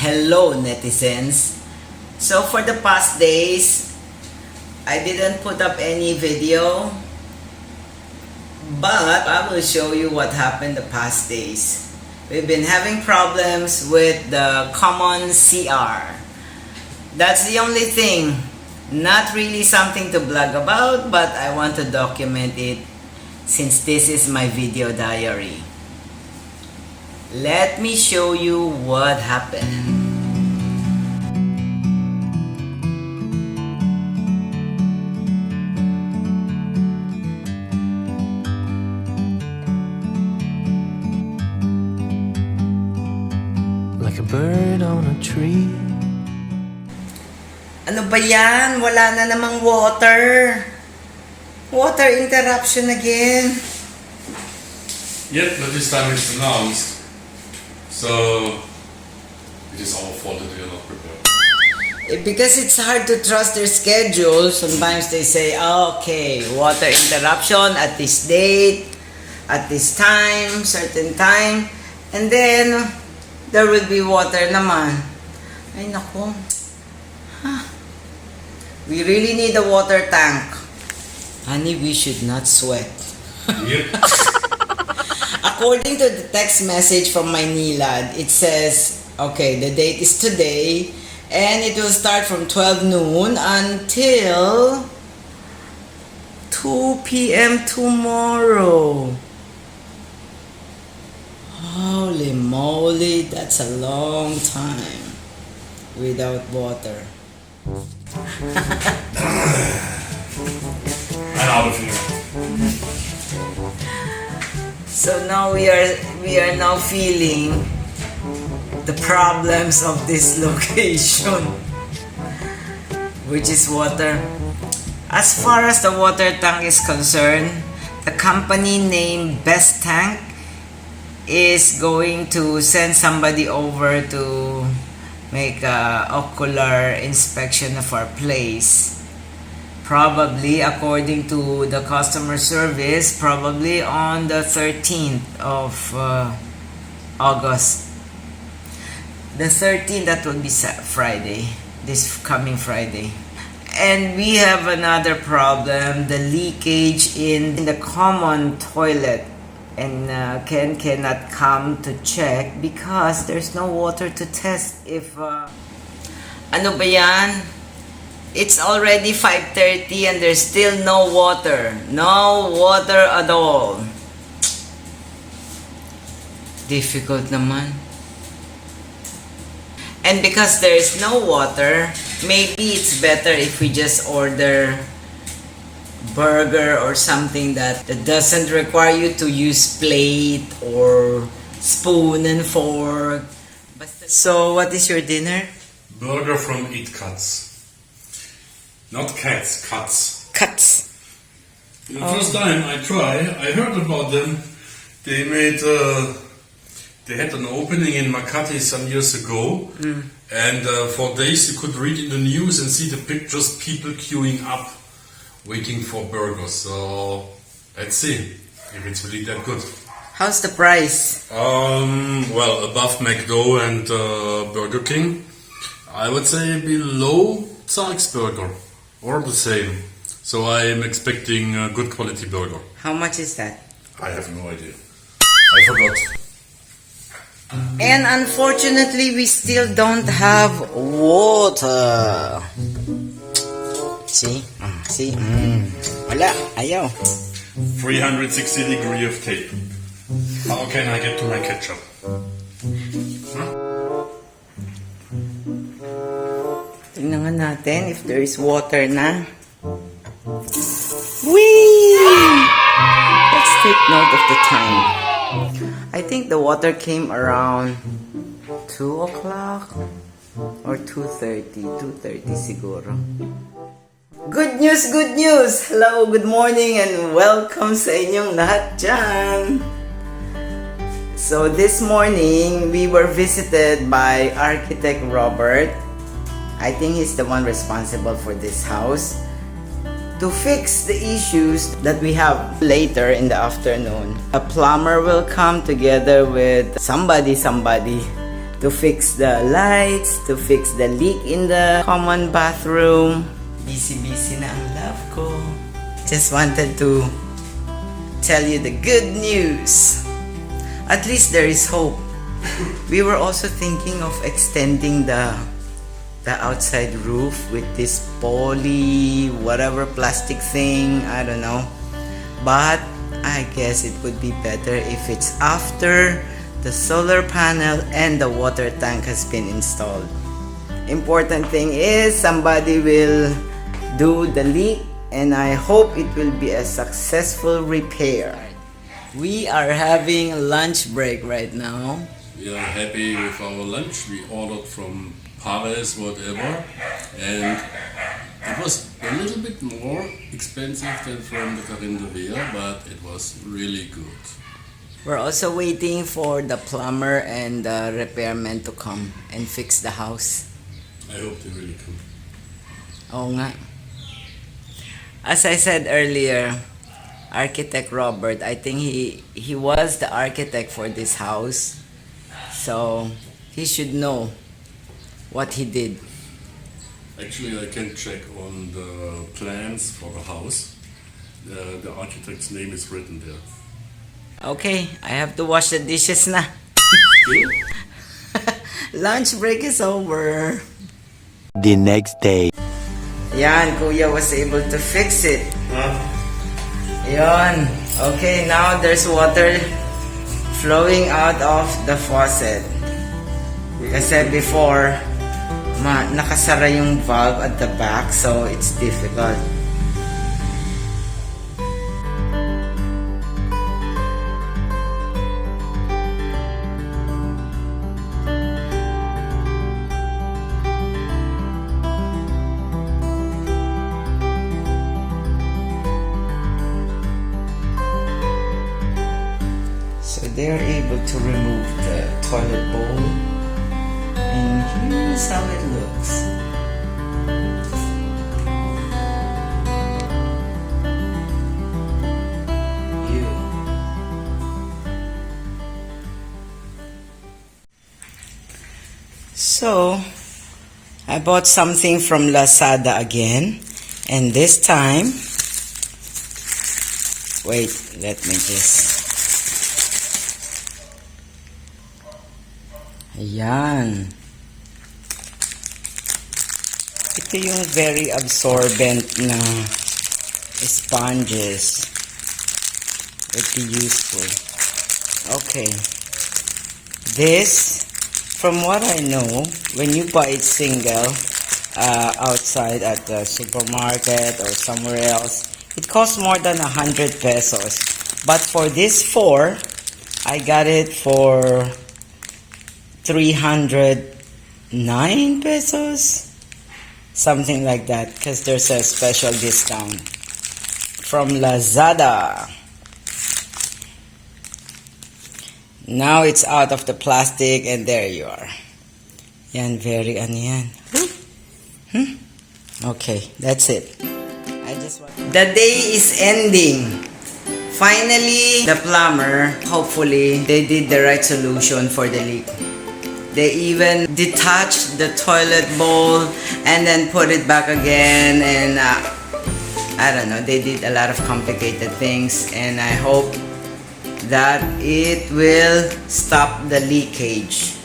Hello netizens. So for the past days, I didn't put up any video, but I will show you what happened the past days. We've been having problems with the common CR. That's the only thing. Not really something to blog about, but I want to document it since this is my video diary. Let me show you what happened. Like a bird on a tree. Ano ba yan? Wala na namang water. Water interruption again. Yep, but this time it's announced. So it is our fault that we are not prepared. Because it's hard to trust their schedule. Sometimes they say, oh, okay, water interruption at this date, at this time, certain time, and then there will be water naman. Ay naku. Huh. We really need a water tank. Honey, we should not sweat. Yep. According to the text message from my NILAD, it says, okay, the date is today, and it will start from 12 noon until 2 p.m. tomorrow. Holy moly, that's a long time without water. I'm out of here. So now we are now feeling the problems of this location, which is water. As far as the water tank is concerned, the company named Best Tank is going to send somebody over to make a ocular inspection of our place. Probably, according to the customer service, probably on the 13th of August. The 13th, that will be Friday, this coming Friday. And we have another problem, the leakage in the common toilet. And Ken cannot come to check because there's no water to test if... Ano ba yan? It's already 5:30 and there's still no water. No water at all. Difficult naman. And because there is no water, maybe it's better if we just order burger or something that doesn't require you to use plate or spoon and fork. So what is your dinner? Burger from Eat Cuts. Not cats, cuts. Cuts. The first time I heard about them. They made, they had an opening in Makati some years ago, and for days you could read in the news and see the pictures, people queuing up, waiting for burgers. So let's see if it's really that good. How's the price? Well, above McDo and Burger King, I would say below Zark's Burger. Or the same. So I am expecting a good quality burger. How much is that? I have no idea. I forgot. And unfortunately, we still don't have water. See? See? Wala. Ayaw. 360 degree of tape. How can I get to my ketchup? Tingnan nga natin if there is water na. Whee! Let's take note of the time. I think the water came around 2 o'clock or 2:30. 2:30 siguro. Good news! Good news! Hello, good morning and welcome sa inyong lahat dyan. So this morning, we were visited by Architect Robert. I think he's the one responsible for this house to fix the issues that we have later in the afternoon. A plumber will come together with somebody to fix the lights, to fix the leak in the common bathroom. Busy na ang love ko. Just wanted to tell you the good news. At least there is hope. We were also thinking of extending the outside roof with this poly whatever plastic thing, I don't know, but I guess it would be better if it's after the solar panel and the water tank has been installed. Important thing is somebody will do the leak, and I hope it will be a successful repair. We are having a lunch break right now. We are happy with our lunch. We ordered from Paris, whatever, and it was a little bit more expensive than from the Carinderia, but it was really good. We're also waiting for the plumber and the repairman to come and fix the house. I hope they really come. Oo nga. As I said earlier, Architect Robert, I think he was the architect for this house. So, he should know what he did. Actually, I can check on the plans for the house. The architect's name is written there. Okay, I have to wash the dishes na. Lunch break is over. The next day. Yan, Kuya was able to fix it. Yan. Okay, now there's water flowing out of the faucet. Kasi before, nakasara yung valve at the back, so it's difficult. So they are able to remove the toilet bowl, and here's how it looks. Ew. So I bought something from Lazada again, and this time, wait, let me just. Ayan. Ito yung very absorbent na sponges. It'd be useful. Okay. This, from what I know, when you buy it single outside at the supermarket or somewhere else, it costs more than 100 pesos. But for this 4, I got it for 309 pesos, something like that, because there's a special discount from Lazada. Now it's out of the plastic, and there you are. Yan, very yan. Okay, that's it. The day is ending. Finally, the plumber, hopefully, they did the right solution for the leak. They even detached the toilet bowl and then put it back again, and I don't know, they did a lot of complicated things, and I hope that it will stop the leakage.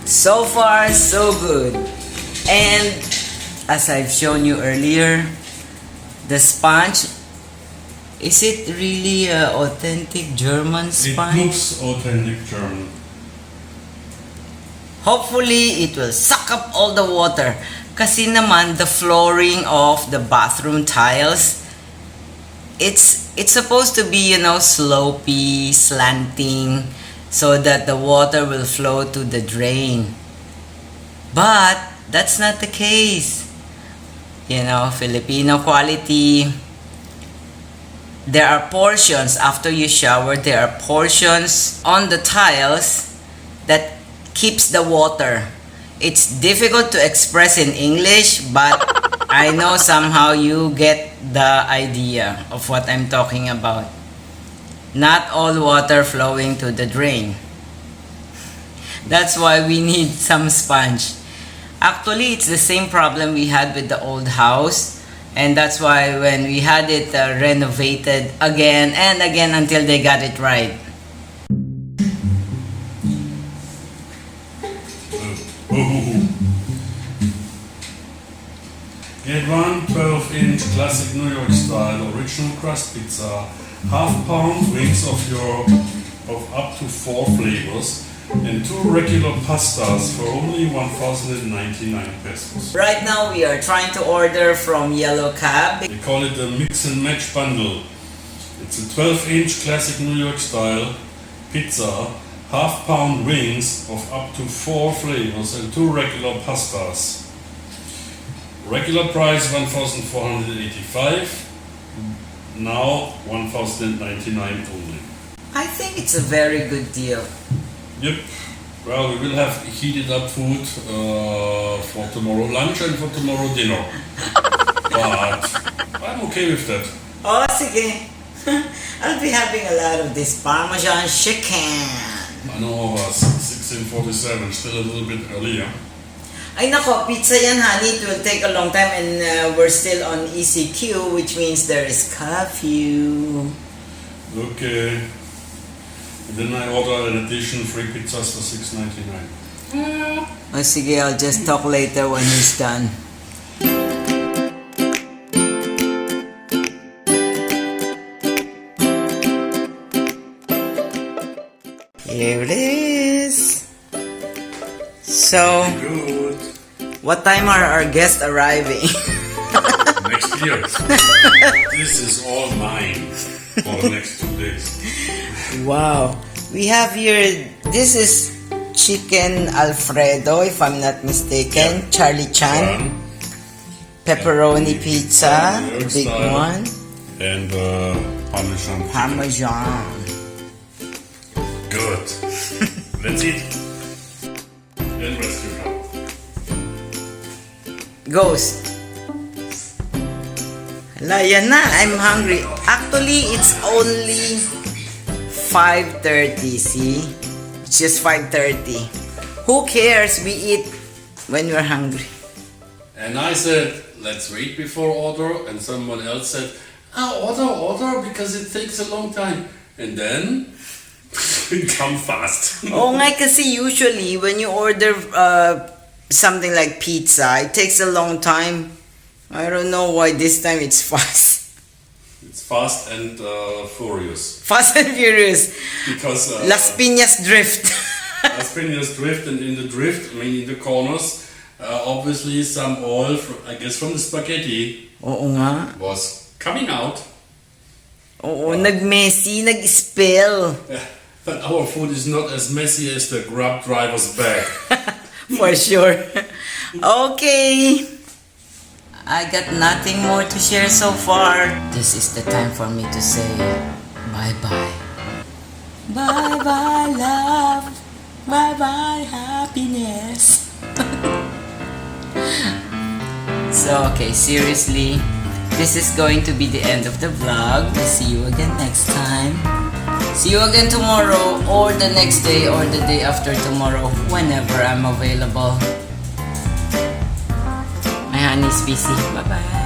So far, so good. And as I've shown you earlier, the sponge, is it really authentic German sponge? It looks authentic German. Hopefully, it will suck up all the water. Kasi naman, the flooring of the bathroom tiles, it's supposed to be, slopey, slanting, so that the water will flow to the drain. But, that's not the case. Filipino quality. There are portions after you shower, there are portions on the tiles that keeps the water. It's difficult to express in English, but I know somehow you get the idea of what I'm talking about. Not all water flowing to the drain. That's why we need some sponge. Actually, it's the same problem we had with the old house. And that's why when we had it renovated again and again until they got it right. Get one 12-inch classic New York style original crust pizza, half-pound wings of up to 4 flavors, and 2 regular pastas for only 1,099 pesos. Right now we are trying to order from Yellow Cab. They call it the mix and match bundle. It's a 12-inch classic New York style pizza, half-pound wings of up to 4 flavors, and 2 regular pastas. Regular price 1,485, now 1,099 only. I think it's a very good deal. Yep. Well, we will have heated up food for tomorrow lunch and for tomorrow dinner. But I'm okay with that. Oh, sige. I'll be having a lot of this Parmesan chicken. I know 1647, still a little bit earlier. Ay nako, pizza yan honey. It will take a long time and we're still on ECQ, which means there is curfew. Okay. And then I order an addition 3 pizzas for $6.99. Oh, sige, I'll just talk later when he's done. Here it is. So, Good. what time are our guests arriving? Next year. This is all mine for the next 2 days. Wow. We have here, this is chicken Alfredo, if I'm not mistaken. Charlie Chan. Pepperoni pizza, New York big style. one. And Parmesan. Parmesan. Good. Let's eat. And rescue now. Ghost. Hala, yan na. I'm hungry. Actually, it's only 5:30, see? It's just 5:30. Who cares? We eat when we're hungry. And I said, let's wait before order. And someone else said, order because it takes a long time. And then, come fast. Oo nga, kasi usually when you order something like pizza, it takes a long time. I don't know why this time it's fast. It's fast and furious. Fast and furious. Because Las Piñas drift. Las Piñas drift, and in the drift, I mean in the corners, obviously some oil, I guess from the spaghetti, Oo nga. was coming out. Oo, nag-messy, nag-spill. But our food is not as messy as the Grab driver's bag. For sure. Okay. I got nothing more to share so far. This is the time for me to say bye-bye. Bye-bye, love. Bye-bye, happiness. So, okay, seriously, this is going to be the end of the vlog. We'll see you again next time. See you again tomorrow, or the next day, or the day after tomorrow, whenever I'm available. My honey's busy. Bye-bye.